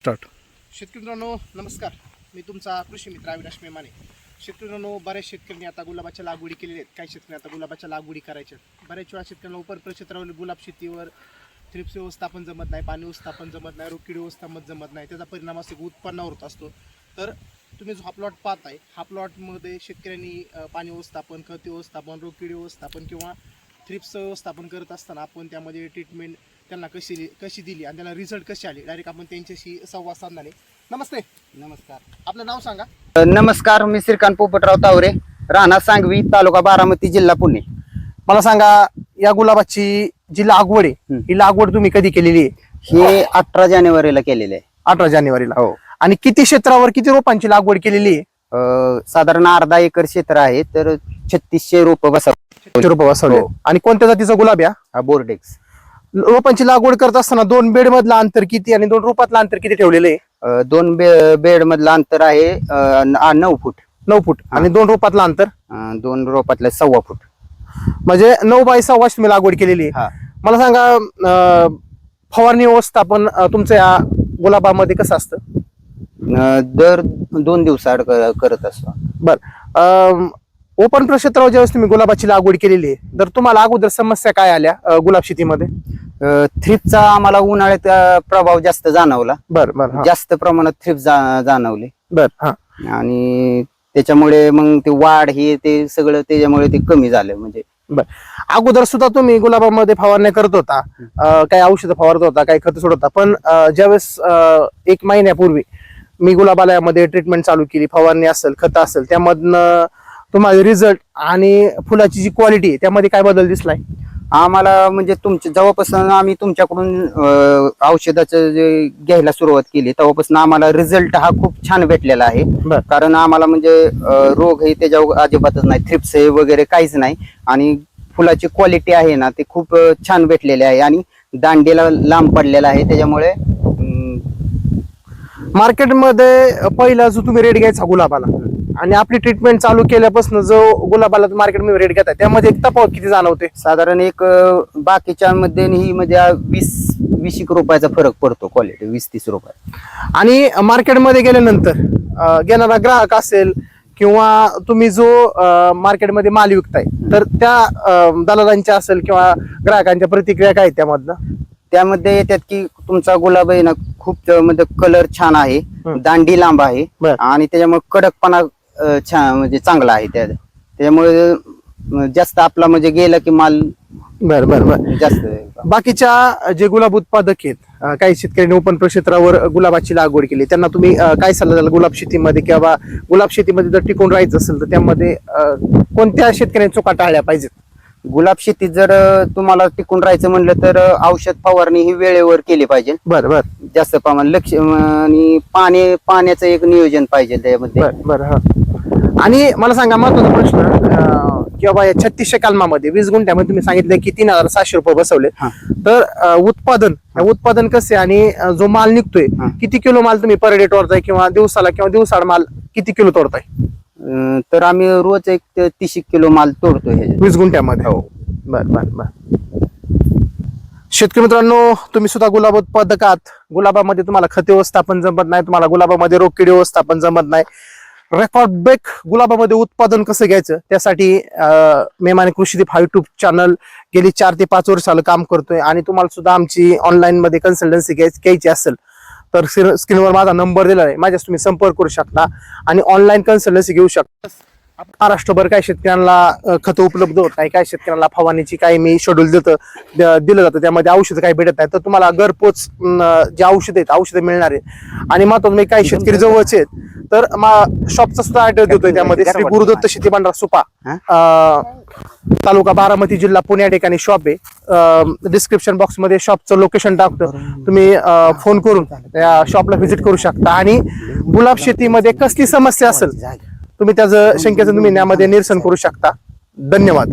Start. शेतकरी मित्रांनो नमस्कार. मी तुमचा कृषी मित्र अविनाश मेमाने. शेतकरी मित्रांनो, बऱ्याच शेतकऱ्यांनी आता गुलाबाच्या लागवडी केलेल्या आहेत. काही शेतकरी आता गुलाबाच्या लागवडी करायच्या. बऱ्याच वेळा शेतकऱ्यांना उपप्रक्षेत्रावर गुलाब शेतीवर थ्रिप्स व्यवस्थापन जमत नाही, पाणी व्यवस्थापन जमत नाही, रोगकीड व्यवस्थापन जमत नाही. त्याचा परिणाम असतो की उत्पन्नावर होत असतो. तर तुम्ही जो हा प्लॉट पाहताय, हा प्लॉटमध्ये शेतकऱ्यांनी पाणी व्यवस्थापन, खत व्यवस्थापन, रोगकीड व्यवस्थापन किंवा थ्रिप्स व्यवस्थापन करत असताना आपण त्यामध्ये ट्रीटमेंट त्यांना कशी दिली आणि त्याला रिझल्ट कसे आले, डायरेक्ट आपण त्यांच्याशी संवाद साधणार आहे. नमस्ते. नमस्कार. आपलं नाव सांगा. नमस्कार, मी श्रीकांत पोपटराव तावरे, राहणार सांगवी, तालुका बारामती, जिल्हा पुणे. मला सांगा, या गुलाबाची जी लागवड आहे ही लागवड तुम्ही कधी केलेली आहे? हे 18 जानेवारीला केलेले आहे. 18 जानेवारीला. हो. आणि किती क्षेत्रावर किती रोपांची लागवड केलेली आहे? साधारण अर्धा एकर क्षेत्र आहे, तर 3600 रोप रोप बसवले. हो. आणि कोणत्या जातीचा गुलाब या? हा बोर्डेक्स. रोपांची लागवड करत असताना 2 बेड मधलं अंतर किती आणि 2 रोपातलं अंतर किती ठेवलेलं आहे? 2 बेड मधलं अंतर आहे 9 फूट. 9 फूट. आणि 2 रोपातलं अंतर 2 रोपातलं 1.25 फूट. म्हणजे 9 बाय 6 तुम्ही लागवड केलेली आहे. मला सांगा, फवारणी व्यवस्थापन तुमचं या गुलाबामध्ये कसं असतं? दर 2 दिवसाआड करत असतो. बर. ओपन प्रक्षेत्रावर ज्यावेळेस तुम्ही गुलाबाची लागवड केलेली आहे, तर तुम्हाला अगोदर समस्या काय आल्या गुलाब शेतीमध्ये? थ्रिप्सचा आम्हाला उन्हाळ्यात प्रभाव जास्त जाणवला. बर बर. जास्त प्रमाणात थ्रिप्स जाणवले. बर. हा. आणि त्याच्यामुळे मग ते वाढ हे ते सगळं त्याच्यामुळे ते कमी झालं. म्हणजे अगोदर सुद्धा तुम्ही गुलाबामध्ये फवारण्या करत होता, काही औषधं फवारत होता, काही खत सोडत होता, पण ज्यावेळेस 1 महिन्यापूर्वी मी गुलाबालयामध्ये ट्रीटमेंट चालू केली, फवारणी असेल, खत असेल, त्यामधनं तुम्हाला रिझल्ट आणि फुलाची जी क्वालिटी आहे त्यामध्ये काय बदल दिसलाय? आम्हाला म्हणजे जेव्हापासून आम्ही तुमच्याकडून औषधाचं जे घ्यायला सुरुवात केली तेव्हापासून आम्हाला रिझल्ट हा खूप छान भेटलेला आहे. कारण आम्हाला म्हणजे रोग हे त्याच्यावर अजिबातच नाही, थ्रिप्स हे वगैरे काहीच नाही. आणि फुलाची क्वालिटी आहे ना ते खूप छान भेटलेली आहे आणि दांडीला लांब पडलेला आहे. त्याच्यामुळे मार्केटमध्ये पहिला जो तुम्ही रेट घ्यायचा गुलाबाला आणि आपली ट्रीटमेंट चालू केल्यापासून जो गुलाबाला मार्केटमध्ये रेट घेताय त्यामध्ये एक तफावत किती जाणवते? साधारण एक बाकीच्या मध्ये ही म्हणजे 20 रुपयाचा फरक पडतो. क्वालिटी 20-30 रुपये. आणि मार्केटमध्ये गेल्यानंतर घेणारा ग्राहक असेल किंवा तुम्ही जो मार्केटमध्ये माल विकताय, तर त्या दलालांच्या असेल किंवा ग्राहकांच्या प्रतिक्रिया काय त्यामधनं? त्यामध्ये येतात की तुमचा गुलाब आहे ना खूप म्हणजे कलर छान आहे, दांडी लांब आहे आणि त्याच्यामुळे कडकपणा छान म्हणजे चांगला आहे. त्याच्यामुळे जास्त आपला म्हणजे गेला की माल बर बर बर जास्त. बाकीच्या जे गुलाब उत्पादक आहेत, काही शेतकऱ्यांनी ओपन प्रक्षेत्रावर गुलाबाची लागवड केली, त्यांना तुम्ही काय सल्ला द्याल गुलाब शेतीमध्ये? किंवा गुलाब शेतीमध्ये जर टिकून राहायचं असेल तर त्यामध्ये कोणत्या शेतकऱ्यांनी चुका टाळल्या पाहिजेत? गुलाब शेतीत जर तुम्हाला टिकून राहायचं म्हणलं तर औषध फवारणी ही वेळेवर केली पाहिजे. बर बर. जास्त प्रमाण लक्ष आणि पाण्याचं एक नियोजन पाहिजे त्यामध्ये. बर बर. हा. आणि मला सांगा, महत्वाचा प्रश्न, किंवा या 3600 कलमामध्ये 20 गुंठ्यामध्ये तुम्ही सांगितलं की 3700 रुपये बसवले, तर उत्पादन कसे आणि जो माल निघतोय किती किलो माल तुम्ही पर डे तोडताय किंवा दिवसाड माल किती किलो तोडताय? तर आम्ही रोज एक 30 किलो माल तोडतोय 20 गुंठ्यामध्ये. हो. बर बर बर. शेतकरी मित्रांनो, तुम्ही सुद्धा गुलाब उत्पादक आहात, गुलाबामध्ये तुम्हाला खत व्यवस्थापन जमत नाही, तुम्हाला गुलाबामध्ये रोगकीड व्यवस्थापन जमत नाही, रेकॉर्ड ब्रेक गुलाबामध्ये उत्पादन कसं घ्यायचं त्यासाठी मेमाने कृषीदीप हा युट्यूब चॅनल गेली 4 ते 5 वर्ष झालं काम करतोय. आणि तुम्हाला सुद्धा आमची ऑनलाईन मध्ये कन्सल्टन्सी घ्यायची असेल तर स्क्रीनवर माझा नंबर दिला आहे, माझ्याशी तुम्ही संपर्क करू शकता आणि ऑनलाईन कन्सल्टन्सी घेऊ शकता. महाराष्ट्रभर काही शेतकऱ्यांना खतं उपलब्ध होत नाही, काही शेतकऱ्यांना फवारणीची काही मी शेड्यूल दिलं जातं, त्यामध्ये औषधं काही भेटत नाही, तर तुम्हाला घरपोच जे औषधं मिळणार आहे. आणि महत्वाचं काही शेतकरी जवळचे आहेत तर शॉपचा सुद्धा ऍड्रेस देतोय, त्यामध्ये श्री गुरुदत्त शेती भांडार सुपा, तालुका बारामती, जिल्हा पुणे या ठिकाणी शॉप आहे. डिस्क्रिप्शन बॉक्स मध्ये शॉपचं लोकेशन टाकतो, तुम्ही फोन करून त्या शॉपला व्हिजिट करू शकता. आणि गुलाब शेतीमध्ये कसली समस्या असेल तुम्ही त्याचं शंकेचं तुम्ही यामध्ये निरसन करू शकता. धन्यवाद.